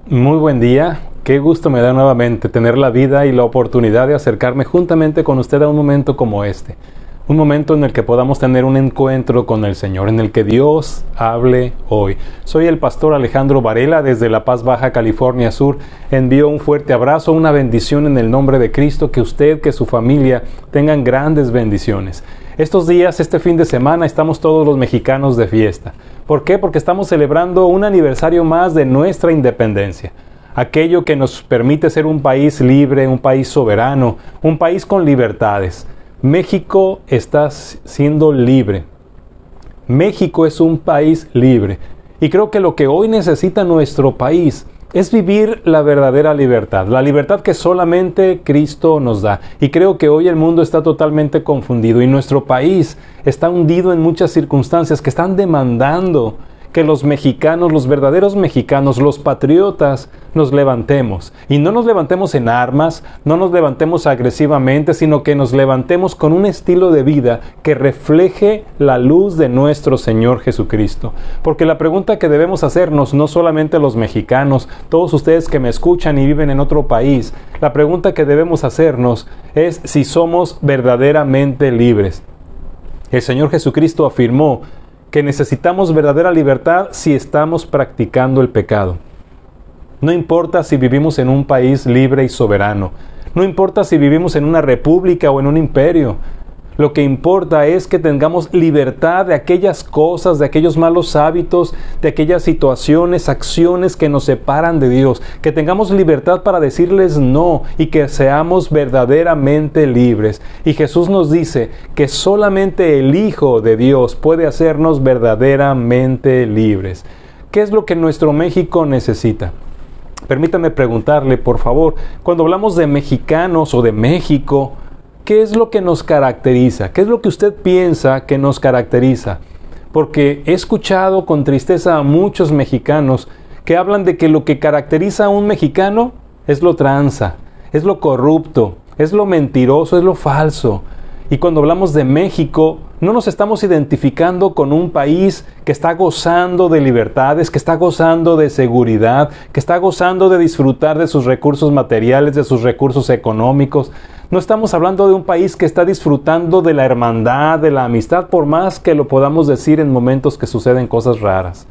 Muy buen día. Qué gusto me da nuevamente tener la vida y la oportunidad de acercarme juntamente con usted a un momento como este. Un momento en el que podamos tener un encuentro con el Señor, en el que Dios hable hoy. Soy el pastor Alejandro Varela desde La Paz, Baja California Sur. Envío un fuerte abrazo, una bendición en el nombre de Cristo, que usted, que su familia tengan grandes bendiciones. Estos días, este fin de semana, estamos todos los mexicanos de fiesta. ¿Por qué? Porque estamos celebrando un aniversario más de nuestra independencia. Aquello que nos permite ser un país libre, un país soberano, un país con libertades. México está siendo libre. México es un país libre. Y creo que lo que hoy necesita nuestro país es vivir la verdadera libertad, la libertad que solamente Cristo nos da. Y creo que hoy el mundo está totalmente confundido y nuestro país está hundido en muchas circunstancias que están demandando que los mexicanos, los verdaderos mexicanos, los patriotas, nos levantemos. Y no nos levantemos en armas, no nos levantemos agresivamente, sino que nos levantemos con un estilo de vida que refleje la luz de nuestro Señor Jesucristo. Porque la pregunta que debemos hacernos, no solamente los mexicanos, todos ustedes que me escuchan y viven en otro país, la pregunta que debemos hacernos es si somos verdaderamente libres. El Señor Jesucristo afirmó que necesitamos verdadera libertad si estamos practicando el pecado. No importa si vivimos en un país libre y soberano, no importa si vivimos en una república o en un imperio. Lo que importa es que tengamos libertad de aquellas cosas, de aquellos malos hábitos, de aquellas situaciones, acciones que nos separan de Dios. Que tengamos libertad para decirles no y que seamos verdaderamente libres. Y Jesús nos dice que solamente el Hijo de Dios puede hacernos verdaderamente libres. ¿Qué es lo que nuestro México necesita? Permítame preguntarle, por favor, cuando hablamos de mexicanos o de México, ¿qué es lo que nos caracteriza? ¿Qué es lo que usted piensa que nos caracteriza? Porque he escuchado con tristeza a muchos mexicanos que hablan de que lo que caracteriza a un mexicano es lo tranza, es lo corrupto, es lo mentiroso, es lo falso. Y cuando hablamos de México, no nos estamos identificando con un país que está gozando de libertades, que está gozando de seguridad, que está gozando de disfrutar de sus recursos materiales, de sus recursos económicos. No estamos hablando de un país que está disfrutando de la hermandad, de la amistad, por más que lo podamos decir en momentos que suceden cosas raras,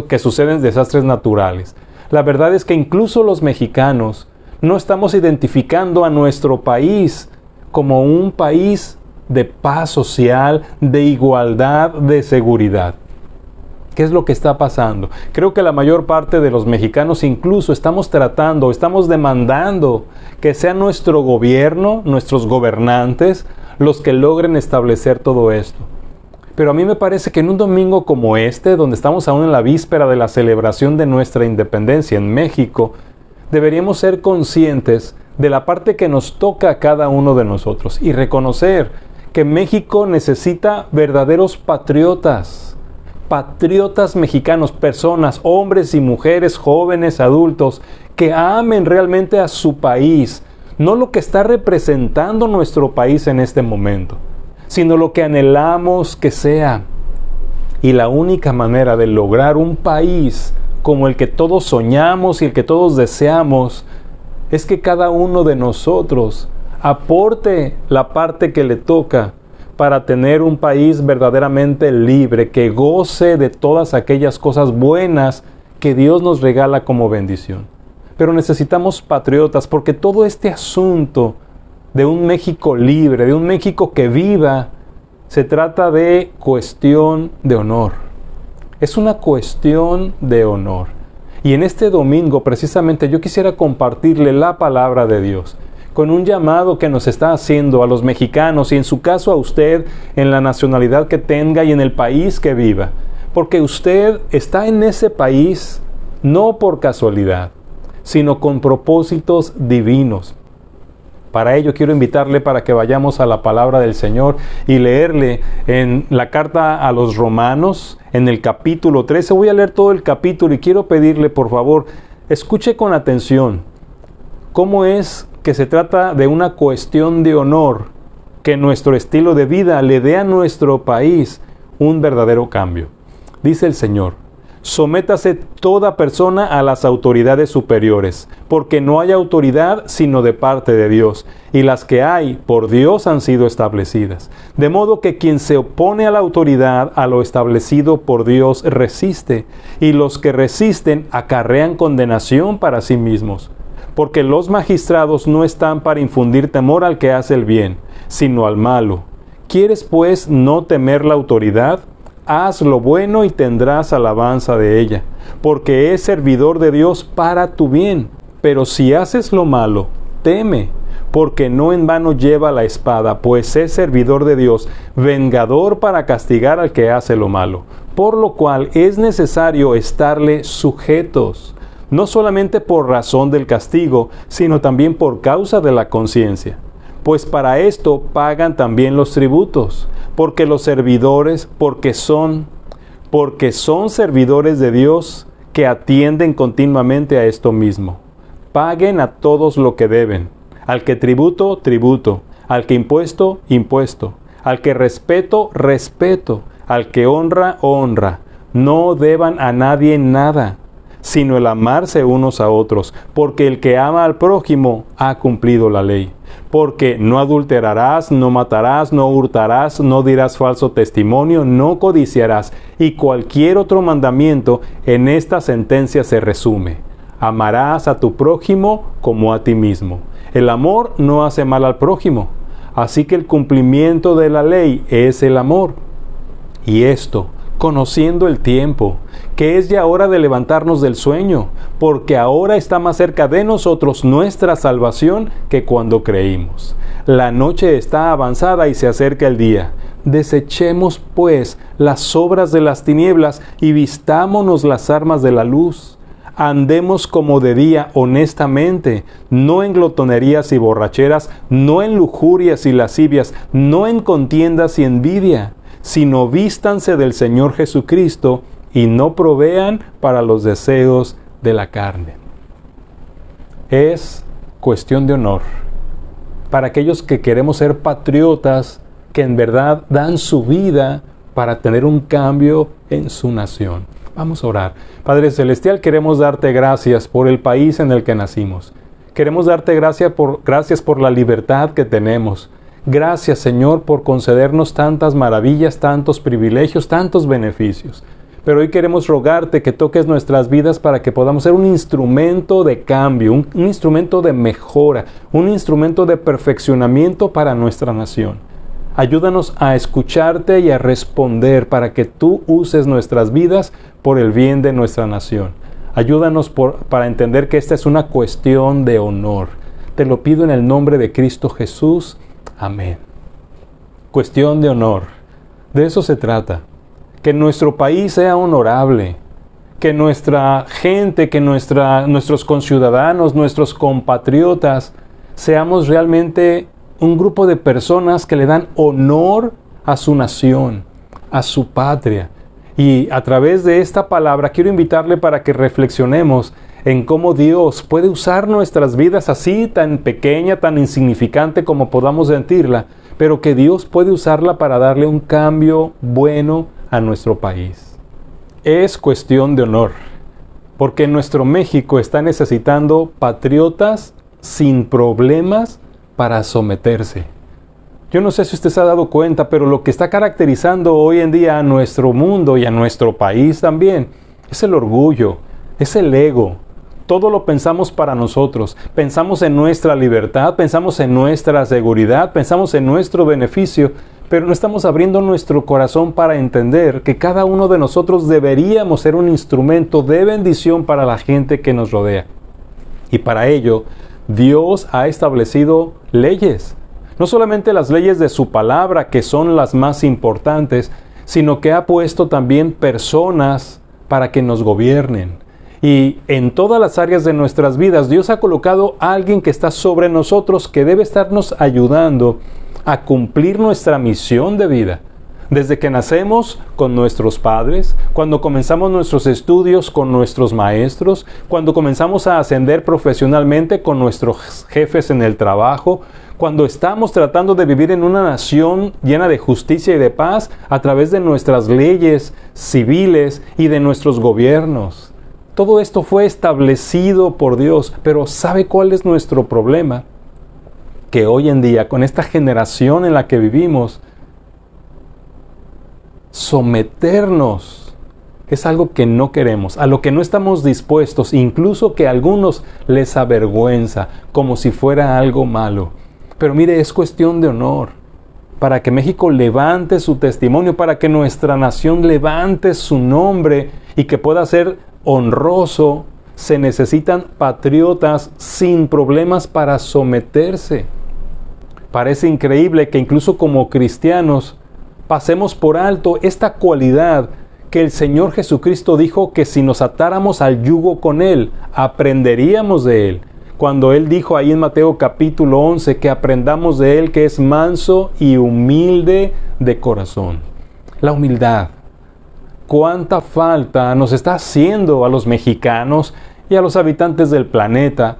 que suceden desastres naturales. La verdad es que incluso los mexicanos no estamos identificando a nuestro país como un país de paz social, de igualdad, de seguridad. ¿Qué es lo que está pasando? Creo que la mayor parte de los mexicanos incluso estamos demandando que sea nuestro gobierno, nuestros gobernantes, los que logren establecer todo esto. Pero a mí me parece que en un domingo como este, donde estamos aún en la víspera de la celebración de nuestra independencia en México, deberíamos ser conscientes de la parte que nos toca a cada uno de nosotros y reconocer que México necesita verdaderos patriotas mexicanos, personas, hombres y mujeres, jóvenes, adultos, que amen realmente a su país, no lo que está representando nuestro país en este momento, sino lo que anhelamos que sea. Y la única manera de lograr un país como el que todos soñamos y el que todos deseamos es que cada uno de nosotros aporte la parte que le toca para tener un país verdaderamente libre, que goce de todas aquellas cosas buenas que Dios nos regala como bendición. Pero necesitamos patriotas, porque todo este asunto de un México libre, de un México que viva, se trata de cuestión de honor. Es una cuestión de honor. Y en este domingo, precisamente, yo quisiera compartirle la palabra de Dios, con un llamado que nos está haciendo a los mexicanos y en su caso a usted, en la nacionalidad que tenga y en el país que viva. Porque usted está en ese país no por casualidad, sino con propósitos divinos. Para ello quiero invitarle para que vayamos a la palabra del Señor y leerle en la carta a los Romanos, en el capítulo 13. Voy a leer todo el capítulo y quiero pedirle, por favor, escuche con atención cómo es que se trata de una cuestión de honor, que nuestro estilo de vida le dé a nuestro país un verdadero cambio. Dice el Señor: Sométase toda persona a las autoridades superiores, porque no hay autoridad sino de parte de Dios, y las que hay por Dios han sido establecidas. De modo que quien se opone a la autoridad, a lo establecido por Dios, resiste, y los que resisten acarrean condenación para sí mismos. Porque los magistrados no están para infundir temor al que hace el bien, sino al malo. ¿Quieres pues no temer la autoridad? Haz lo bueno y tendrás alabanza de ella, porque es servidor de Dios para tu bien. Pero si haces lo malo, teme, porque no en vano lleva la espada, pues es servidor de Dios, vengador para castigar al que hace lo malo. Por lo cual es necesario estarle sujetos, no solamente por razón del castigo, sino también por causa de la conciencia. Pues para esto pagan también los tributos, porque los servidores, porque son servidores de Dios que atienden continuamente a esto mismo. Paguen a todos lo que deben, al que tributo, tributo, al que impuesto, impuesto, al que respeto, respeto, al que honra, honra. No deban a nadie nada, sino el amarse unos a otros, porque el que ama al prójimo ha cumplido la ley. Porque no adulterarás, no matarás, no hurtarás, no dirás falso testimonio, no codiciarás, y cualquier otro mandamiento en esta sentencia se resume: amarás a tu prójimo como a ti mismo. El amor no hace mal al prójimo, así que el cumplimiento de la ley es el amor. Y esto, conociendo el tiempo, que es ya hora de levantarnos del sueño, porque ahora está más cerca de nosotros nuestra salvación que cuando creímos. La noche está avanzada y se acerca el día. Desechemos, pues, las obras de las tinieblas y vistámonos las armas de la luz. Andemos como de día honestamente, no en glotonerías y borracheras, no en lujurias y lascivias, no en contiendas y envidia, sino vístanse del Señor Jesucristo y no provean para los deseos de la carne. Es cuestión de honor para aquellos que queremos ser patriotas, que en verdad dan su vida para tener un cambio en su nación. Vamos a orar. Padre Celestial, queremos darte gracias por el país en el que nacimos. Queremos darte gracias por la libertad que tenemos. Gracias, Señor, por concedernos tantas maravillas, tantos privilegios, tantos beneficios. Pero hoy queremos rogarte que toques nuestras vidas para que podamos ser un instrumento de cambio, un instrumento de mejora, un instrumento de perfeccionamiento para nuestra nación. Ayúdanos a escucharte y a responder para que tú uses nuestras vidas por el bien de nuestra nación. Ayúdanos para entender que esta es una cuestión de honor. Te lo pido en el nombre de Cristo Jesús. Amén. Cuestión de honor. De eso se trata. Que nuestro país sea honorable. Que nuestra gente, que nuestros conciudadanos, nuestros compatriotas, seamos realmente un grupo de personas que le dan honor a su nación, a su patria. Y a través de esta palabra quiero invitarle para que reflexionemos en cómo Dios puede usar nuestras vidas así, tan pequeña, tan insignificante como podamos sentirla, pero que Dios puede usarla para darle un cambio bueno a nuestro país. Es cuestión de honor, porque nuestro México está necesitando patriotas sin problemas para someterse. Yo no sé si usted se ha dado cuenta, pero lo que está caracterizando hoy en día a nuestro mundo y a nuestro país también es el orgullo, es el ego. Todo lo pensamos para nosotros. Pensamos en nuestra libertad, pensamos en nuestra seguridad, pensamos en nuestro beneficio, pero no estamos abriendo nuestro corazón para entender que cada uno de nosotros deberíamos ser un instrumento de bendición para la gente que nos rodea. Y para ello, Dios ha establecido leyes. No solamente las leyes de su palabra, que son las más importantes, sino que ha puesto también personas para que nos gobiernen. Y en todas las áreas de nuestras vidas, Dios ha colocado a alguien que está sobre nosotros, que debe estarnos ayudando a cumplir nuestra misión de vida. Desde que nacemos con nuestros padres, cuando comenzamos nuestros estudios con nuestros maestros, cuando comenzamos a ascender profesionalmente con nuestros jefes en el trabajo, cuando estamos tratando de vivir en una nación llena de justicia y de paz a través de nuestras leyes civiles y de nuestros gobiernos. Todo esto fue establecido por Dios, pero ¿sabe cuál es nuestro problema? Que hoy en día, con esta generación en la que vivimos, someternos es algo que no queremos, a lo que no estamos dispuestos, incluso que a algunos les avergüenza, como si fuera algo malo. Pero mire, es cuestión de honor, para que México levante su testimonio, para que nuestra nación levante su nombre y que pueda ser honroso. Se necesitan patriotas sin problemas para someterse. Parece increíble que incluso como cristianos pasemos por alto esta cualidad que el Señor Jesucristo dijo que si nos atáramos al yugo con Él, aprenderíamos de Él. Cuando Él dijo ahí en Mateo capítulo 11 que aprendamos de Él que es manso y humilde de corazón. La humildad. ¿Cuánta falta nos está haciendo a los mexicanos y a los habitantes del planeta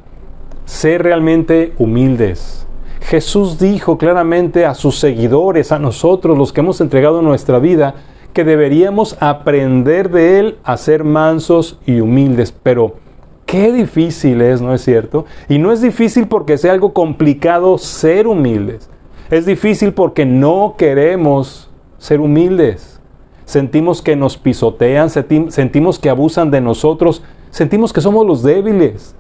ser realmente humildes? Jesús dijo claramente a sus seguidores, a nosotros, los que hemos entregado nuestra vida, que deberíamos aprender de Él a ser mansos y humildes. Pero qué difícil es, ¿no es cierto? Y no es difícil porque sea algo complicado ser humildes. Es difícil porque no queremos ser humildes. Sentimos que nos pisotean, sentimos que abusan de nosotros, sentimos que somos los débiles.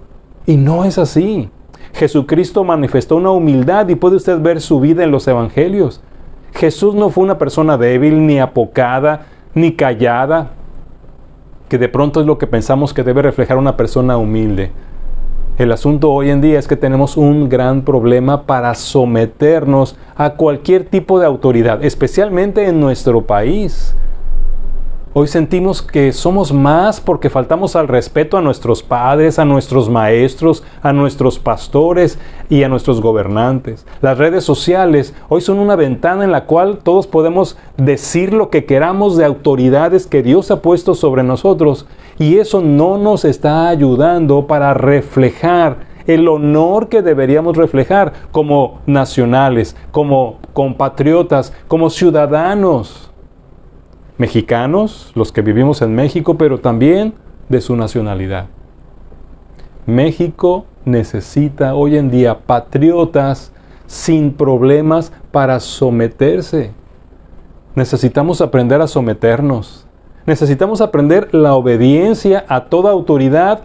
Y no es así. Jesucristo manifestó una humildad y puede usted ver su vida en los evangelios. Jesús no fue una persona débil, ni apocada, ni callada, que de pronto es lo que pensamos que debe reflejar una persona humilde. El asunto hoy en día es que tenemos un gran problema para someternos a cualquier tipo de autoridad, especialmente en nuestro país. Hoy sentimos que somos más porque faltamos al respeto a nuestros padres, a nuestros maestros, a nuestros pastores y a nuestros gobernantes. Las redes sociales hoy son una ventana en la cual todos podemos decir lo que queramos de autoridades que Dios ha puesto sobre nosotros, y eso no nos está ayudando para reflejar el honor que deberíamos reflejar como nacionales, como compatriotas, como ciudadanos mexicanos, los que vivimos en México, pero también de su nacionalidad. México necesita hoy en día patriotas sin problemas para someterse. Necesitamos aprender a someternos. Necesitamos aprender la obediencia a toda autoridad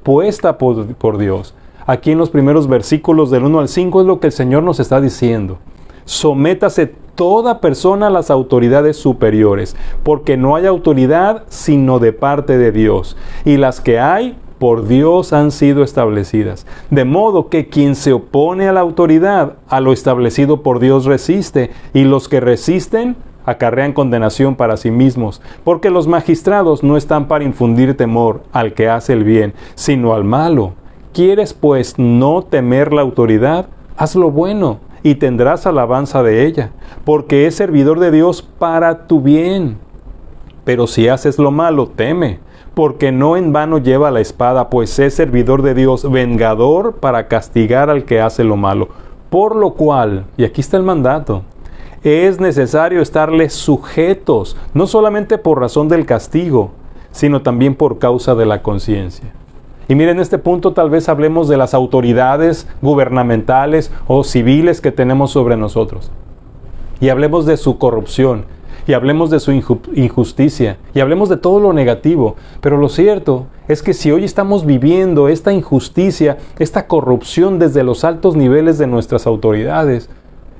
puesta por Dios. Aquí en los primeros versículos del 1 al 5 es lo que el Señor nos está diciendo. Sométase toda persona a las autoridades superiores, porque no hay autoridad sino de parte de Dios, y las que hay por Dios han sido establecidas. De modo que quien se opone a la autoridad, a lo establecido por Dios resiste, y los que resisten acarrean condenación para sí mismos, porque los magistrados no están para infundir temor al que hace el bien, sino al malo. ¿Quieres pues no temer la autoridad? Haz lo bueno, y tendrás alabanza de ella, porque es servidor de Dios para tu bien. Pero si haces lo malo, teme, porque no en vano lleva la espada, pues es servidor de Dios, vengador para castigar al que hace lo malo. Por lo cual, y aquí está el mandato, es necesario estarles sujetos, no solamente por razón del castigo, sino también por causa de la conciencia. Y miren, en este punto tal vez hablemos de las autoridades gubernamentales o civiles que tenemos sobre nosotros. Y hablemos de su corrupción, y hablemos de su injusticia, y hablemos de todo lo negativo. Pero lo cierto es que si hoy estamos viviendo esta injusticia, esta corrupción desde los altos niveles de nuestras autoridades,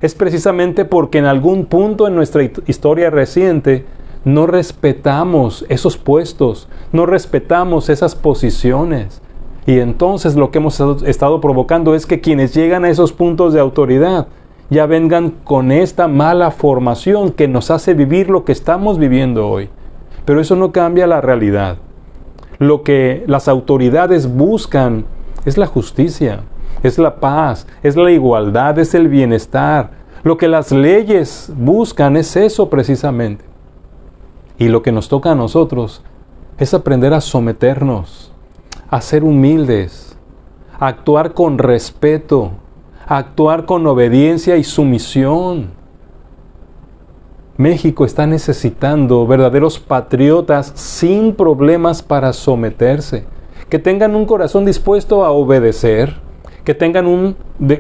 es precisamente porque en algún punto en nuestra historia reciente no respetamos esos puestos, no respetamos esas posiciones. Y entonces lo que hemos estado provocando es que quienes llegan a esos puntos de autoridad ya vengan con esta mala formación que nos hace vivir lo que estamos viviendo hoy. Pero eso no cambia la realidad. Lo que las autoridades buscan es la justicia, es la paz, es la igualdad, es el bienestar. Lo que las leyes buscan es eso precisamente. Y lo que nos toca a nosotros es aprender a someternos, a ser humildes, a actuar con respeto, a actuar con obediencia y sumisión. México está necesitando verdaderos patriotas sin problemas para someterse, que tengan un corazón dispuesto a obedecer, que tengan un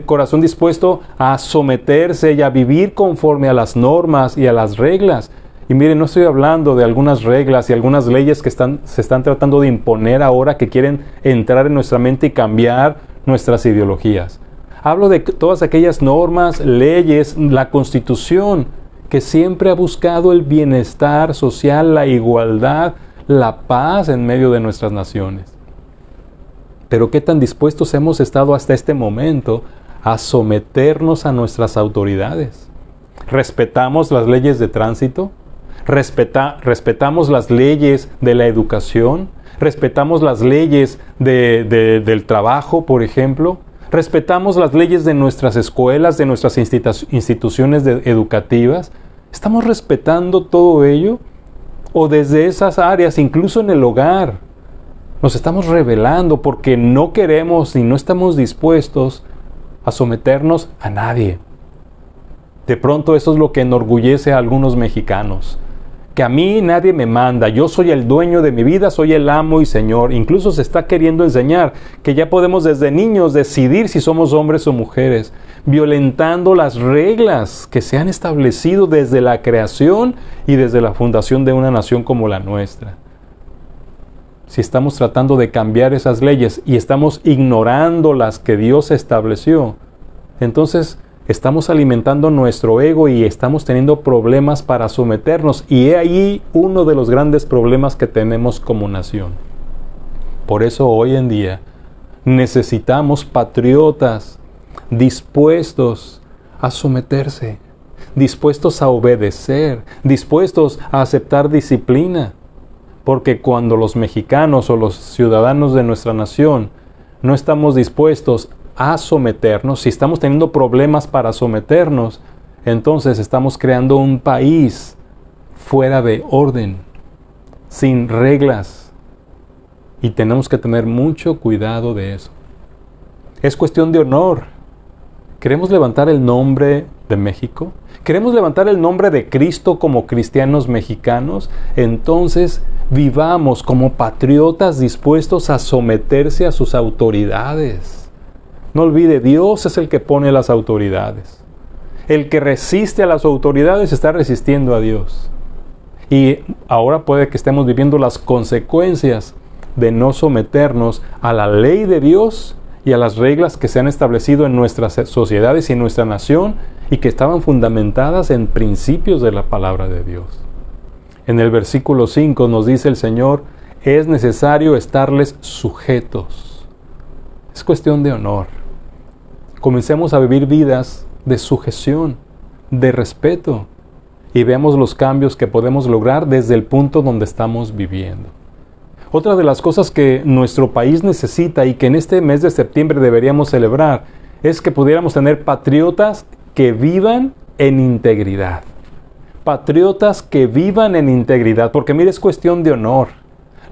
corazón dispuesto a someterse y a vivir conforme a las normas y a las reglas. Y miren, no estoy hablando de algunas reglas y algunas leyes que se están tratando de imponer ahora, que quieren entrar en nuestra mente y cambiar nuestras ideologías. Hablo de todas aquellas normas, leyes, la Constitución, que siempre ha buscado el bienestar social, la igualdad, la paz en medio de nuestras naciones. Pero ¿qué tan dispuestos hemos estado hasta este momento a someternos a nuestras autoridades? ¿Respetamos las leyes de tránsito? ¿Respetamos las leyes de la educación? ¿Respetamos las leyes del trabajo, por ejemplo? ¿Respetamos las leyes de nuestras escuelas, de nuestras instituciones educativas? ¿Estamos respetando todo ello? ¿O desde esas áreas, incluso en el hogar, nos estamos rebelando porque no queremos y no estamos dispuestos a someternos a nadie? De pronto eso es lo que enorgullece a algunos mexicanos. Que a mí nadie me manda, yo soy el dueño de mi vida, soy el amo y señor. Incluso se está queriendo enseñar que ya podemos desde niños decidir si somos hombres o mujeres, violentando las reglas que se han establecido desde la creación y desde la fundación de una nación como la nuestra. Si estamos tratando de cambiar esas leyes y estamos ignorando las que Dios estableció, entonces estamos alimentando nuestro ego y estamos teniendo problemas para someternos. Y he ahí uno de los grandes problemas que tenemos como nación. Por eso hoy en día necesitamos patriotas dispuestos a someterse, dispuestos a obedecer, dispuestos a aceptar disciplina. Porque cuando los mexicanos o los ciudadanos de nuestra nación no estamos dispuestos a someternos, si estamos teniendo problemas para someternos, entonces estamos creando un país fuera de orden, sin reglas. Y tenemos que tener mucho cuidado de eso. Es cuestión de honor. ¿Queremos levantar el nombre de México? ¿Queremos levantar el nombre de Cristo como cristianos mexicanos? Entonces vivamos como patriotas dispuestos a someterse a sus autoridades. No olvide, Dios es el que pone las autoridades. El que resiste a las autoridades está resistiendo a Dios. Y ahora puede que estemos viviendo las consecuencias de no someternos a la ley de Dios y a las reglas que se han establecido en nuestras sociedades y en nuestra nación y que estaban fundamentadas en principios de la palabra de Dios. En el versículo 5 nos dice el Señor, es necesario estarles sujetos. Es cuestión de honor. Comencemos a vivir vidas de sujeción, de respeto, y veamos los cambios que podemos lograr desde el punto donde estamos viviendo. Otra de las cosas que nuestro país necesita y que en este mes de septiembre deberíamos celebrar es que pudiéramos tener patriotas que vivan en integridad. Patriotas que vivan en integridad, porque mire, es cuestión de honor.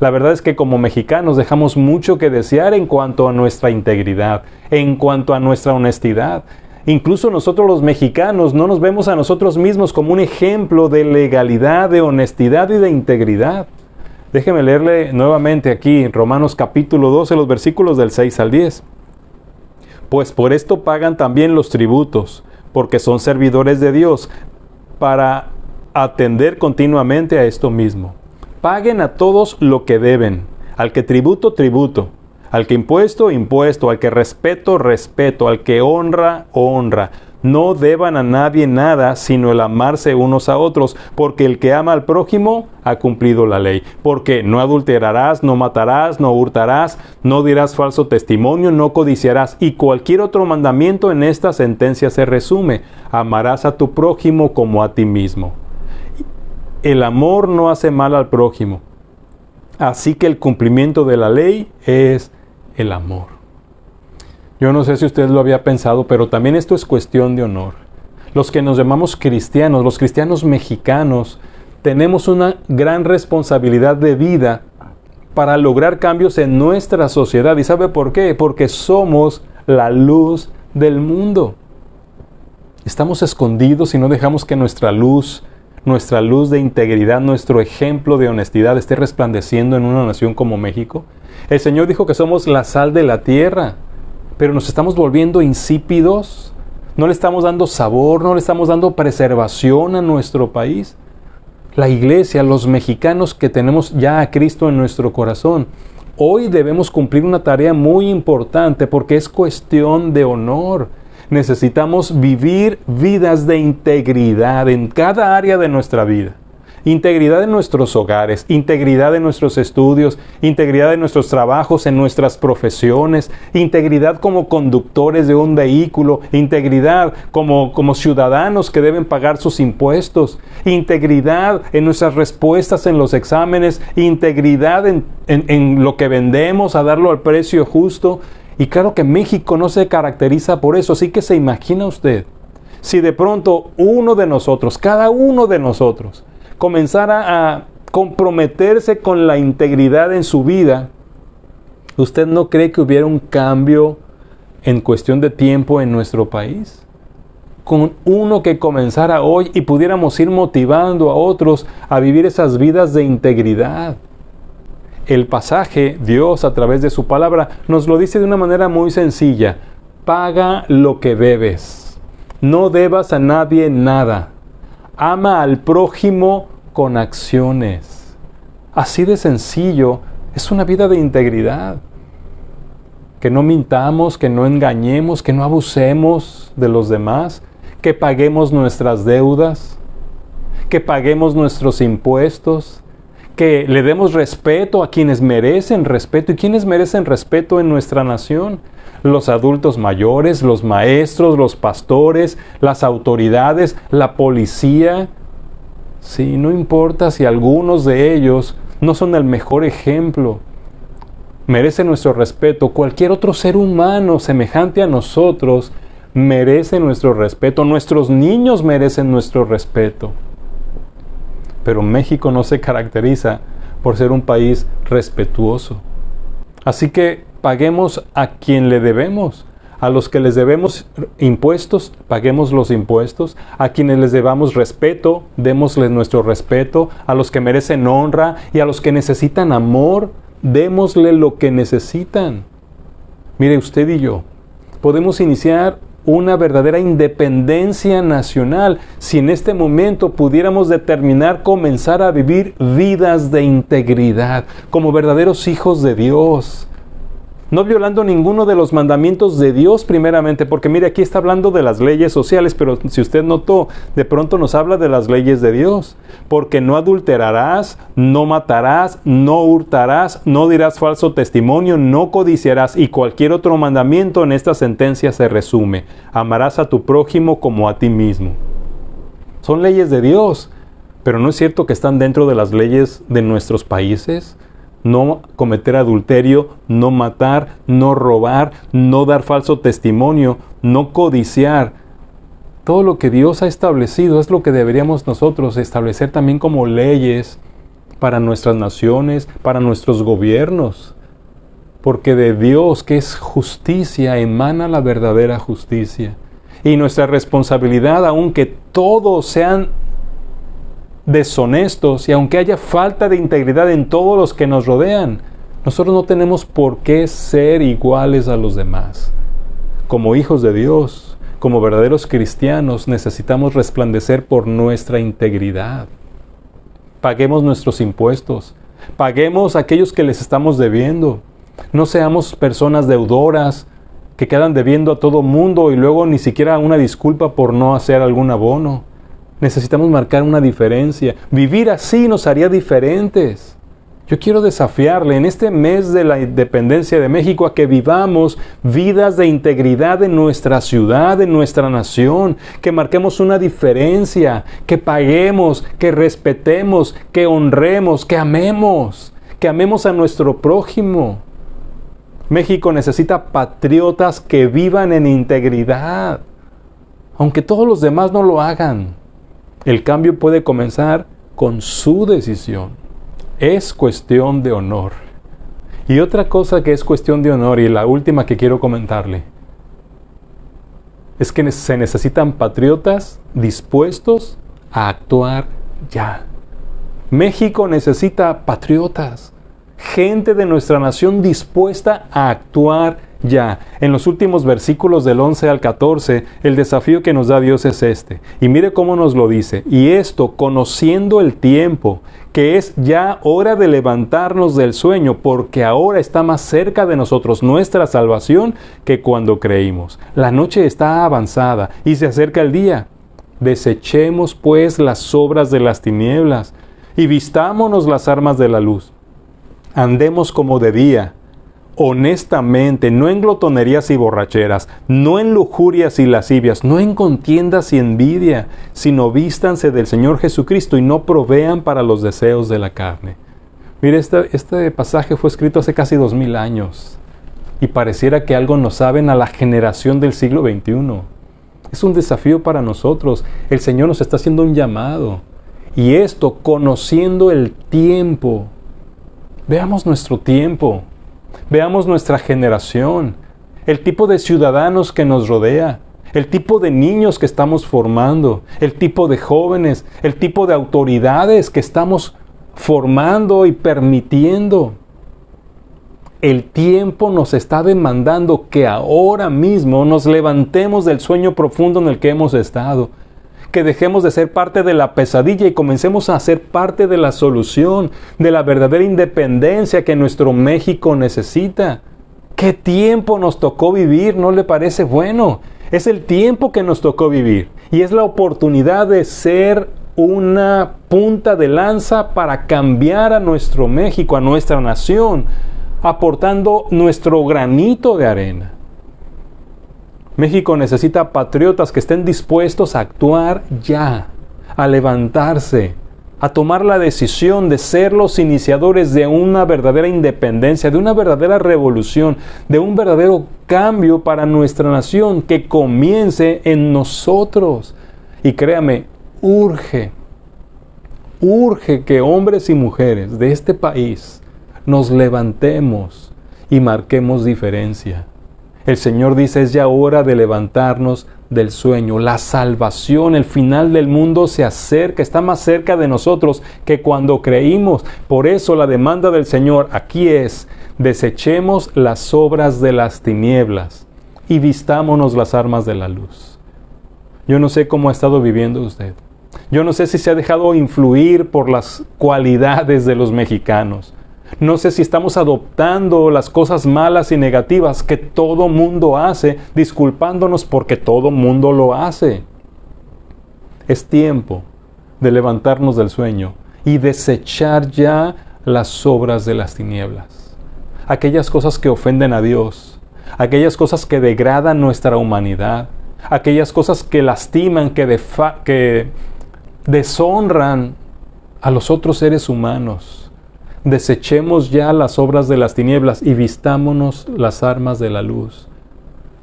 La verdad es que como mexicanos dejamos mucho que desear en cuanto a nuestra integridad, en cuanto a nuestra honestidad. Incluso nosotros los mexicanos no nos vemos a nosotros mismos como un ejemplo de legalidad, de honestidad y de integridad. Déjeme leerle nuevamente aquí Romanos capítulo 12, los versículos del 6 al 10. Pues por esto pagan también los tributos, porque son servidores de Dios, para atender continuamente a esto mismo. Paguen a todos lo que deben, al que tributo, tributo, al que impuesto, impuesto, al que respeto, respeto, al que honra, honra. No deban a nadie nada, sino el amarse unos a otros, porque el que ama al prójimo ha cumplido la ley. Porque no adulterarás, no matarás, no hurtarás, no dirás falso testimonio, no codiciarás. Y cualquier otro mandamiento en esta sentencia se resume: amarás a tu prójimo como a ti mismo. El amor no hace mal al prójimo. Así que el cumplimiento de la ley es el amor. Yo no sé si usted lo había pensado, pero también esto es cuestión de honor. los que nos llamamos cristianos, los cristianos mexicanos, tenemos una gran responsabilidad de vida para lograr cambios en nuestra sociedad. ¿Y sabe por qué? Porque somos la luz del mundo. Estamos escondidos y no dejamos que nuestra luz de integridad, nuestro ejemplo de honestidad esté resplandeciendo en una nación como México. El Señor dijo que somos la sal de la tierra, pero nos estamos volviendo insípidos. No le estamos dando sabor, no le estamos dando preservación a nuestro país. La iglesia, los mexicanos que tenemos ya a Cristo en nuestro corazón, hoy debemos cumplir una tarea muy importante porque es cuestión de honor. Necesitamos vivir vidas de integridad en cada área de nuestra vida. Integridad en nuestros hogares, integridad en nuestros estudios, integridad en nuestros trabajos, en nuestras profesiones, integridad como conductores de un vehículo, integridad como ciudadanos que deben pagar sus impuestos, integridad en nuestras respuestas en los exámenes, integridad en lo que vendemos, a darlo al precio justo. Y claro que México no se caracteriza por eso, así que se imagina usted, si de pronto uno de nosotros, cada uno de nosotros, comenzara a comprometerse con la integridad en su vida, ¿usted no cree que hubiera un cambio en cuestión de tiempo en nuestro país? Con uno que comenzara hoy y pudiéramos ir motivando a otros a vivir esas vidas de integridad. El pasaje, Dios a través de su palabra, nos lo dice de una manera muy sencilla. Paga lo que debes. No debas a nadie nada. Ama al prójimo con acciones. Así de sencillo, es una vida de integridad. Que no mintamos, que no engañemos, que no abusemos de los demás, que paguemos nuestras deudas, que paguemos nuestros impuestos, que le demos respeto a quienes merecen respeto. ¿Y quienes merecen respeto en nuestra nación? Los adultos mayores, los maestros, los pastores, las autoridades, la policía. Sí, no importa si algunos de ellos no son el mejor ejemplo. Merece nuestro respeto. Cualquier otro ser humano semejante a nosotros merece nuestro respeto. Nuestros niños merecen nuestro respeto. Pero México no se caracteriza por ser un país respetuoso. Así que paguemos a quien le debemos. A los que les debemos impuestos, paguemos los impuestos. A quienes les debamos respeto, démosles nuestro respeto. A los que merecen honra y a los que necesitan amor, démosle lo que necesitan. Mire, usted y yo podemos iniciar una verdadera independencia nacional si en este momento pudiéramos determinar comenzar a vivir vidas de integridad como verdaderos hijos de Dios. No violando ninguno de los mandamientos de Dios primeramente, porque mire, aquí está hablando de las leyes sociales, pero si usted notó, de pronto nos habla de las leyes de Dios. Porque no adulterarás, no matarás, no hurtarás, no dirás falso testimonio, no codiciarás, y cualquier otro mandamiento en esta sentencia se resume: amarás a tu prójimo como a ti mismo. Son leyes de Dios, pero ¿no es cierto que están dentro de las leyes de nuestros países? No cometer adulterio, no matar, no robar, no dar falso testimonio, no codiciar. Todo lo que Dios ha establecido es lo que deberíamos nosotros establecer también como leyes para nuestras naciones, para nuestros gobiernos. Porque de Dios, que es justicia, emana la verdadera justicia. Y nuestra responsabilidad, aunque todos sean deshonestos y aunque haya falta de integridad en todos los que nos rodean, nosotros no tenemos por qué ser iguales a los demás. Como hijos de Dios, como verdaderos cristianos, necesitamos resplandecer por nuestra integridad. Paguemos nuestros impuestos, paguemos a aquellos que les estamos debiendo. No seamos personas deudoras que quedan debiendo a todo mundo y luego ni siquiera una disculpa por no hacer algún abono. Necesitamos marcar una diferencia. Vivir así nos haría diferentes. Yo quiero desafiarle en este mes de la independencia de México a que vivamos vidas de integridad en nuestra ciudad, en nuestra nación, que marquemos una diferencia, que paguemos, que respetemos, que honremos, que amemos a nuestro prójimo. México necesita patriotas que vivan en integridad. aunque todos los demás no lo hagan. El cambio puede comenzar con su decisión. Es cuestión de honor. Y otra cosa que es cuestión de honor, y la última que quiero comentarle, es que se necesitan patriotas dispuestos a actuar ya. México necesita patriotas, gente de nuestra nación dispuesta a actuar ya. En los últimos versículos del 11 al 14, el desafío que nos da Dios es este. Y mire cómo nos lo dice. Y esto, conociendo el tiempo, que es ya hora de levantarnos del sueño, porque ahora está más cerca de nosotros nuestra salvación que cuando creímos. La noche está avanzada y se acerca el día. Desechemos pues las obras de las tinieblas y vistámonos las armas de la luz. Andemos como de día, honestamente, no en glotonerías y borracheras, no en lujurias y lascivias, no en contiendas y envidia, sino vístanse del Señor Jesucristo y no provean para los deseos de la carne. Mire, este pasaje fue escrito hace casi 2000 años y pareciera que algo nos saben a la generación del siglo XXI. Es un desafío para nosotros. El Señor nos está haciendo un llamado. Y esto, conociendo el tiempo. Veamos nuestro tiempo. Veamos nuestra generación. El tipo de ciudadanos que nos rodea. El tipo de niños que estamos formando. El tipo de jóvenes. El tipo de autoridades que estamos formando y permitiendo. El tiempo nos está demandando que ahora mismo nos levantemos del sueño profundo en el que hemos estado, que dejemos de ser parte de la pesadilla y comencemos a ser parte de la solución, de la verdadera independencia que nuestro México necesita. ¿Qué tiempo nos tocó vivir? ¿No le parece bueno? Es el tiempo que nos tocó vivir y es la oportunidad de ser una punta de lanza para cambiar a nuestro México, a nuestra nación, aportando nuestro granito de arena. México necesita patriotas que estén dispuestos a actuar ya, a levantarse, a tomar la decisión de ser los iniciadores de una verdadera independencia, de una verdadera revolución, de un verdadero cambio para nuestra nación que comience en nosotros. Y créame, urge que hombres y mujeres de este país nos levantemos y marquemos diferencia. El Señor dice, es ya hora de levantarnos del sueño. La salvación, el final del mundo se acerca, está más cerca de nosotros que cuando creímos. Por eso la demanda del Señor aquí es, desechemos las obras de las tinieblas y vistámonos las armas de la luz. Yo no sé cómo ha estado viviendo usted. Yo no sé si se ha dejado influir por las cualidades de los mexicanos. No sé si estamos adoptando las cosas malas y negativas que todo mundo hace, disculpándonos porque todo mundo lo hace. Es tiempo de levantarnos del sueño y desechar ya las obras de las tinieblas. Aquellas cosas que ofenden a Dios, aquellas cosas que degradan nuestra humanidad, aquellas cosas que lastiman, que deshonran a los otros seres humanos. Desechemos ya las obras de las tinieblas y vistámonos las armas de la luz.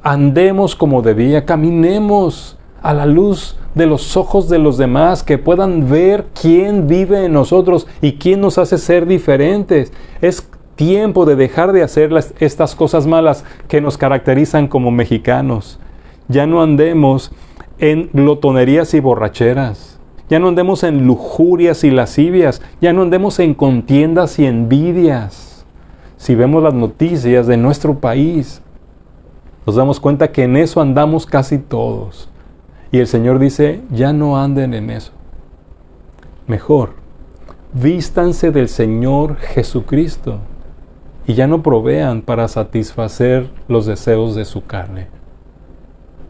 Andemos como de día, caminemos a la luz de los ojos de los demás, que puedan ver quién vive en nosotros y quién nos hace ser diferentes. Es tiempo de dejar de hacer estas cosas malas que nos caracterizan como mexicanos. Ya no andemos en glotonerías y borracheras. Ya no andemos en lujurias y lascivias. Ya no andemos en contiendas y envidias. Si vemos las noticias de nuestro país, nos damos cuenta que en eso andamos casi todos. Y el Señor dice, ya no anden en eso. Mejor, vístanse del Señor Jesucristo y ya no provean para satisfacer los deseos de su carne.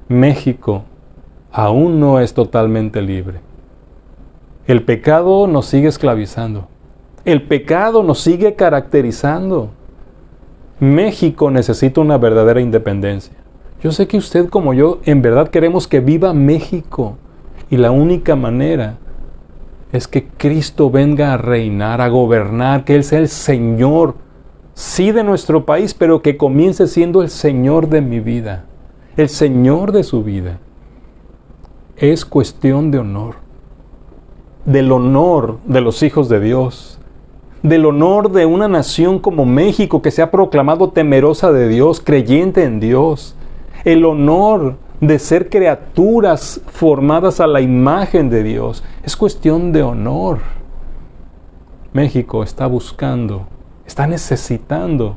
México aún no es totalmente libre. El pecado nos sigue esclavizando. El pecado nos sigue caracterizando. México necesita una verdadera independencia. Yo sé que usted como yo en verdad queremos que viva México. Y la única manera es que Cristo venga a reinar, a gobernar, que Él sea el Señor, sí de nuestro país, pero que comience siendo el Señor de mi vida, el Señor de su vida. es cuestión de honor. Del honor de los hijos de Dios. Del honor de una nación como México que se ha proclamado temerosa de Dios, creyente en Dios. El honor de ser criaturas formadas a la imagen de Dios. Es cuestión de honor. México está buscando, está necesitando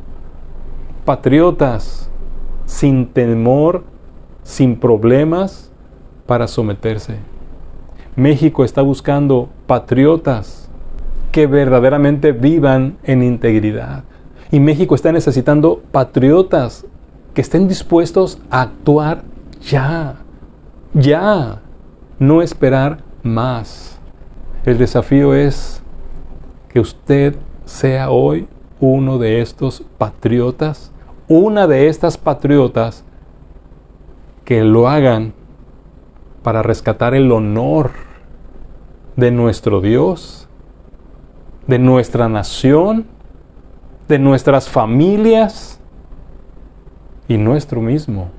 patriotas sin temor, sin problemas, para someterse. México está buscando patriotas que verdaderamente vivan en integridad. Y México está necesitando patriotas que estén dispuestos a actuar ya, no esperar más. El desafío es que usted sea hoy uno de estos patriotas, una de estas patriotas que lo hagan para rescatar el honor de nuestro Dios, de nuestra nación, de nuestras familias y nuestro mismo.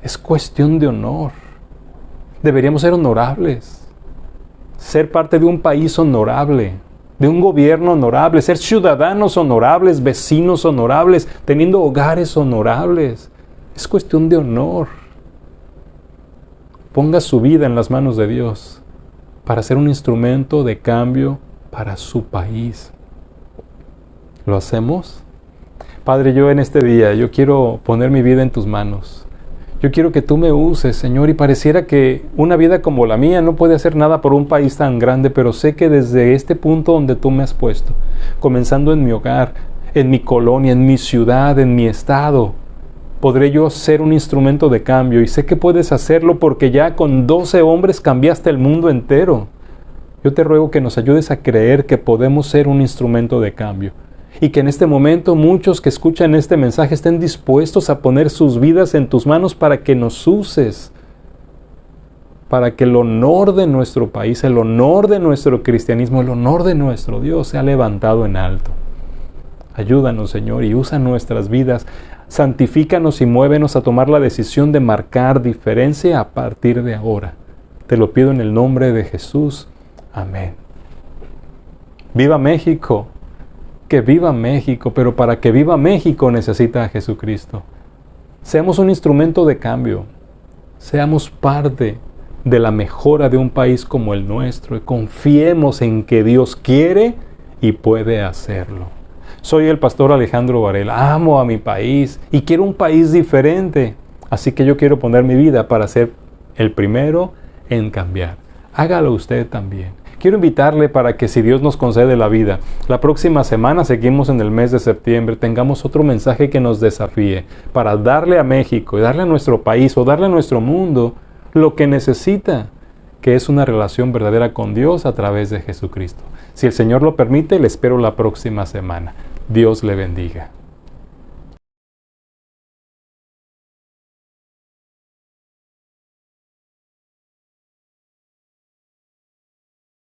Es cuestión de honor. Deberíamos ser honorables, ser parte de un país honorable, de un gobierno honorable, ser ciudadanos honorables, vecinos honorables, teniendo hogares honorables. Es cuestión de honor. Ponga su vida en las manos de Dios para ser un instrumento de cambio para su país. ¿Lo hacemos? Padre, yo en este día, yo quiero poner mi vida en tus manos. Yo quiero que tú me uses, Señor, y pareciera que una vida como la mía no puede hacer nada por un país tan grande, pero sé que desde este punto donde tú me has puesto, comenzando en mi hogar, en mi colonia, en mi ciudad, en mi estado, podré yo ser un instrumento de cambio. Y sé que puedes hacerlo porque ya con 12 hombres cambiaste el mundo entero. Yo te ruego que nos ayudes a creer que podemos ser un instrumento de cambio. Y que en este momento muchos que escuchan este mensaje estén dispuestos a poner sus vidas en tus manos para que nos uses. Para que el honor de nuestro país, el honor de nuestro cristianismo, el honor de nuestro Dios sea levantado en alto. Ayúdanos, Señor, y usa nuestras vidas. Santifícanos y muévenos a tomar la decisión de marcar diferencia a partir de ahora. Te lo pido en el nombre de Jesús. Amén. ¡Viva México! Que viva México, pero para que viva México necesita a Jesucristo. Seamos un instrumento de cambio. Seamos parte de la mejora de un país como el nuestro y confiemos en que Dios quiere y puede hacerlo. Soy el pastor Alejandro Varela. Amo a mi país y quiero un país diferente. Así que yo quiero poner mi vida para ser el primero en cambiar. Hágalo usted también. Quiero invitarle para que, si Dios nos concede la vida, la próxima semana, seguimos en el mes de septiembre, tengamos otro mensaje que nos desafíe para darle a México y darle a nuestro país o darle a nuestro mundo lo que necesita, que es una relación verdadera con Dios a través de Jesucristo. Si el Señor lo permite, le espero la próxima semana. Dios le bendiga.